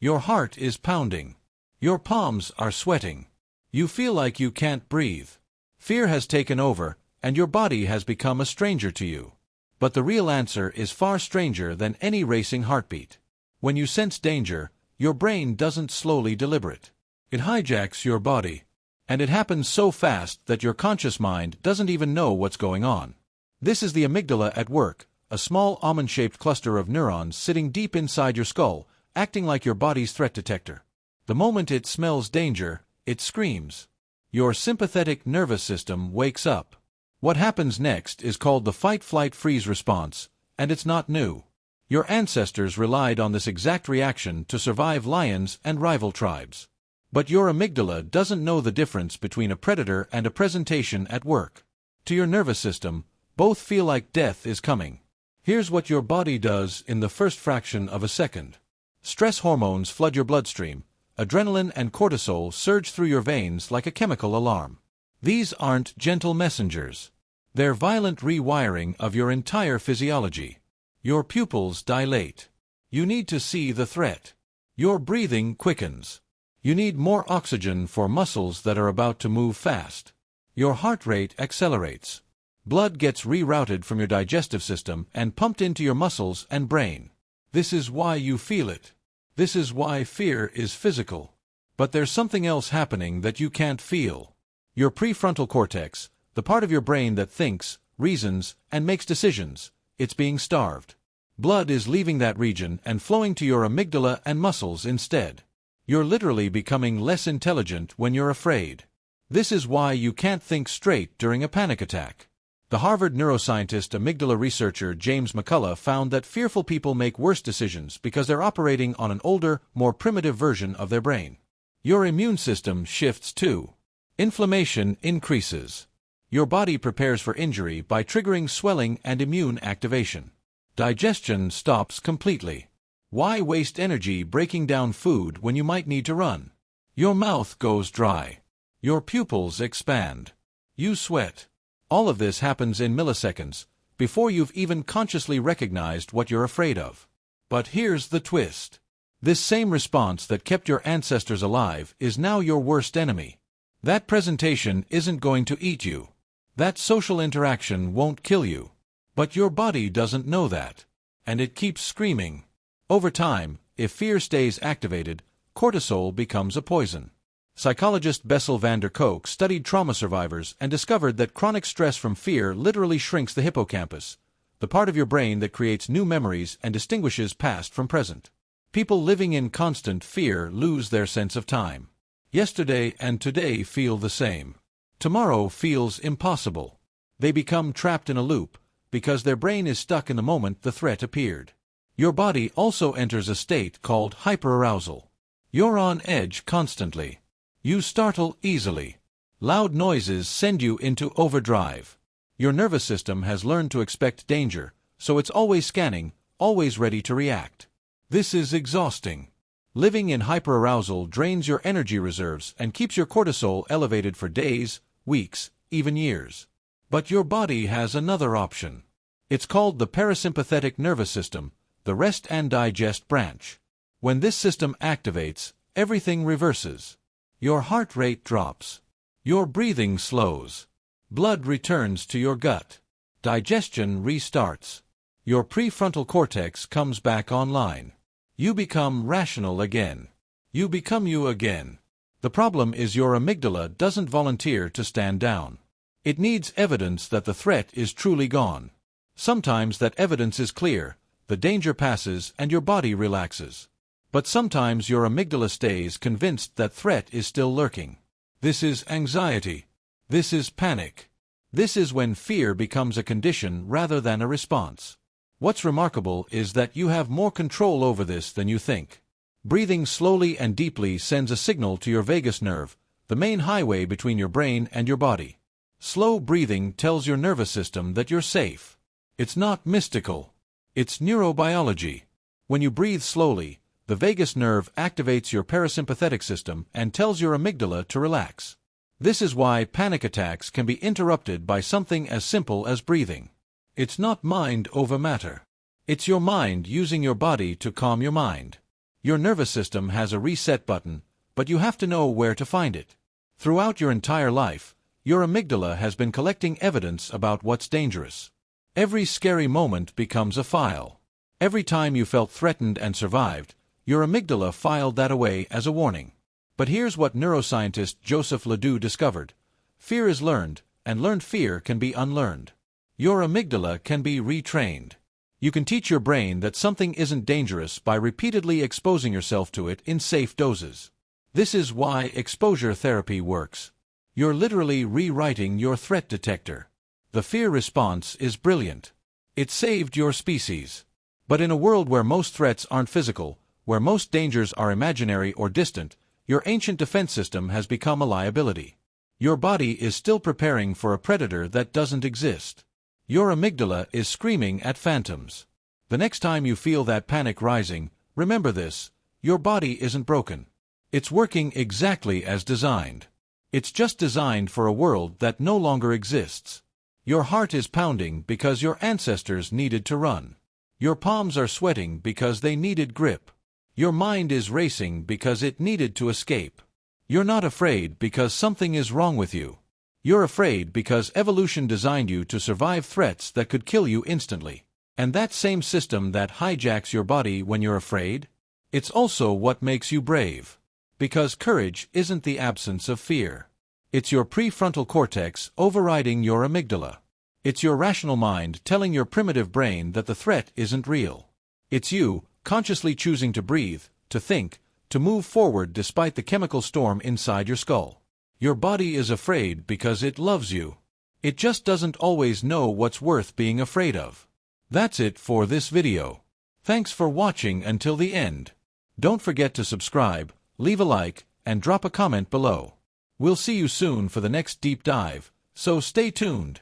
Your heart is pounding. Your palms are sweating. You feel like you can't breathe. Fear has taken over, and your body has become a stranger to you. But the real answer is far stranger than any racing heartbeat. When you sense danger, your brain doesn't slowly deliberate. It hijacks your body. And it happens so fast that your conscious mind doesn't even know what's going on. This is the amygdala at work, a small almond-shaped cluster of neurons sitting deep inside your skull, acting like your body's threat detector. The moment it smells danger, it screams. Your sympathetic nervous system wakes up. What happens next is called the fight-flight-freeze response, and it's not new. Your ancestors relied on this exact reaction to survive lions and rival tribes. But your amygdala doesn't know the difference between a predator and a presentation at work. To your nervous system, both feel like death is coming. Here's what your body does in the first fraction of a second. Stress hormones flood your bloodstream. Adrenaline and cortisol surge through your veins like a chemical alarm. These aren't gentle messengers. They're violent rewiring of your entire physiology. Your pupils dilate. You need to see the threat. Your breathing quickens. You need more oxygen for muscles that are about to move fast. Your heart rate accelerates. Blood gets rerouted from your digestive system and pumped into your muscles and brain. This is why you feel it. This is why fear is physical. But there's something else happening that you can't feel. Your prefrontal cortex, the part of your brain that thinks, reasons, and makes decisions, it's being starved. Blood is leaving that region and flowing to your amygdala and muscles instead. You're literally becoming less intelligent when you're afraid. This is why you can't think straight during a panic attack. The Harvard neuroscientist amygdala researcher James McCullough found that fearful people make worse decisions because they're operating on an older, more primitive version of their brain. Your immune system shifts too. Inflammation increases. Your body prepares for injury by triggering swelling and immune activation. Digestion stops completely. Why waste energy breaking down food when you might need to run? Your mouth goes dry. Your pupils expand. You sweat. All of this happens in milliseconds, before you've even consciously recognized what you're afraid of. But here's the twist. This same response that kept your ancestors alive is now your worst enemy. That presentation isn't going to eat you. That social interaction won't kill you. But your body doesn't know that. And it keeps screaming. Over time, if fear stays activated, cortisol becomes a poison. Psychologist Bessel van der Kolk studied trauma survivors and discovered that chronic stress from fear literally shrinks the hippocampus, the part of your brain that creates new memories and distinguishes past from present. People living in constant fear lose their sense of time. Yesterday and today feel the same. Tomorrow feels impossible. They become trapped in a loop because their brain is stuck in the moment the threat appeared. Your body also enters a state called hyperarousal. You're on edge constantly. You startle easily. Loud noises send you into overdrive. Your nervous system has learned to expect danger, so it's always scanning, always ready to react. This is exhausting. Living in hyperarousal drains your energy reserves and keeps your cortisol elevated for days, weeks, even years. But your body has another option. It's called the parasympathetic nervous system, the rest and digest branch. When this system activates, everything reverses. Your heart rate drops. Your breathing slows. Blood returns to your gut. Digestion restarts. Your prefrontal cortex comes back online. You become rational again. You become you again. The problem is your amygdala doesn't volunteer to stand down. It needs evidence that the threat is truly gone. Sometimes that evidence is clear, the danger passes and your body relaxes. But sometimes your amygdala stays convinced that threat is still lurking. This is anxiety. This is panic. This is when fear becomes a condition rather than a response. What's remarkable is that you have more control over this than you think. Breathing slowly and deeply sends a signal to your vagus nerve, the main highway between your brain and your body. Slow breathing tells your nervous system that you're safe. It's not mystical. It's neurobiology. When you breathe slowly, the vagus nerve activates your parasympathetic system and tells your amygdala to relax. This is why panic attacks can be interrupted by something as simple as breathing. It's not mind over matter. It's your mind using your body to calm your mind. Your nervous system has a reset button, but you have to know where to find it. Throughout your entire life, your amygdala has been collecting evidence about what's dangerous. Every scary moment becomes a file. Every time you felt threatened and survived, your amygdala filed that away as a warning. But here's what neuroscientist Joseph Ledoux discovered. Fear is learned, and learned fear can be unlearned. Your amygdala can be retrained. You can teach your brain that something isn't dangerous by repeatedly exposing yourself to it in safe doses. This is why exposure therapy works. You're literally rewriting your threat detector. The fear response is brilliant. It saved your species. But in a world where most threats aren't physical, where most dangers are imaginary or distant, your ancient defense system has become a liability. Your body is still preparing for a predator that doesn't exist. Your amygdala is screaming at phantoms. The next time you feel that panic rising, remember this: your body isn't broken. It's working exactly as designed. It's just designed for a world that no longer exists. Your heart is pounding because your ancestors needed to run. Your palms are sweating because they needed grip. Your mind is racing because it needed to escape. You're not afraid because something is wrong with you. You're afraid because evolution designed you to survive threats that could kill you instantly. And that same system that hijacks your body when you're afraid, it's also what makes you brave. Because courage isn't the absence of fear. It's your prefrontal cortex overriding your amygdala. It's your rational mind telling your primitive brain that the threat isn't real. It's you, consciously choosing to breathe, to think, to move forward despite the chemical storm inside your skull. Your body is afraid because it loves you. It just doesn't always know what's worth being afraid of. That's it for this video. Thanks for watching until the end. Don't forget to subscribe, leave a like, and drop a comment below. We'll see you soon for the next deep dive, so stay tuned.